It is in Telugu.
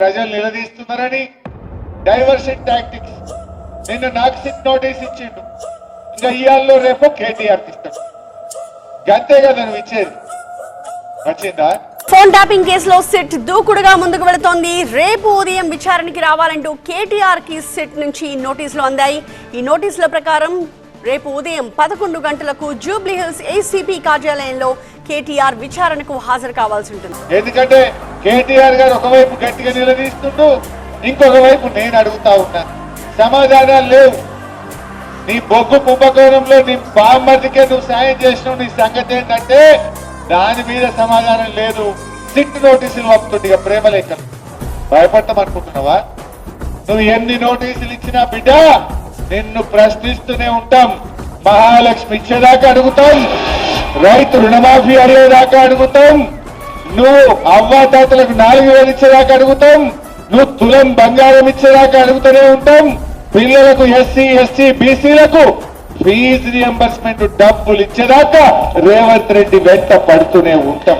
ప్రజలు నిలదీస్తున్నారని డైవర్షన్ టాక్టిక్స్. నిన్న నాకు సిట్ నోటీస్ ఇచ్చిండు, ఇంకా ఇయాల్లో రేపు కేటీఆర్ ఇస్తాడు. గంతే కదా నువ్వు ఇచ్చేది. వచ్చిందా? ఫోన్ ట్యాపింగ్ కేసులో సిట్ దూకుడుగా ముందుకు వెళుతోంది. రేపు ఉదయం విచారణకి రావాలంటూ కేటీఆర్ కి సిట్ నుంచి నోటీసులు అందాయి. ఈ నోటీసుల ప్రకారం రేపు ఉదయం 11 గంటలకు జూబ్లీహిల్స్ ఏసీపీ కార్యాలయంలో కేటీఆర్ విచారణకు హాజరు కావాల్సి ఉంటుంది. ఎందుకంటే కేటీఆర్ గారు ఒకవైపు గట్టిగా నిలదీస్తుంటూ ఇంకొక వైపు నేను అడుగుతా ఉన్నా, సమాధానాలు లేవు. నీ బొగ్గు కుంభకోణంలో నీ బామ్మర్దికే నువ్వు సాయం చేసినావు, నీ సంగతి ఏంటంటే దాని మీద సమాధానం లేదు. సిట్ నోటీసులు పంపుతుంది ప్రేమ లేఖలు. భయపడతామనుకుంటున్నావా? నువ్వు ఎన్ని నోటీసులు ఇచ్చినా బిడ్డ నిన్ను ప్రశ్నిస్తూనే ఉంటాం. మహాలక్ష్మి ఇచ్చేదాకా అడుగుతాం, రైతు రుణమాఫీ అడిగేదాకా అడుగుతాం, నువ్వు అవ్వాతాతలకు 4,000 ఇచ్చేదాకా అడుగుతాం, నువ్వు తులం బంగారం ఇచ్చేదాకా అడుగుతూనే ఉంటాం. పిల్లలకు ఎస్సీ ఎస్టీ బీసీలకు ఫీజు రియంబర్స్మెంట్ డబ్బులు ఇచ్చేదాకా రేవంత్ రెడ్డి వెంట పడుతూనే ఉంటాం.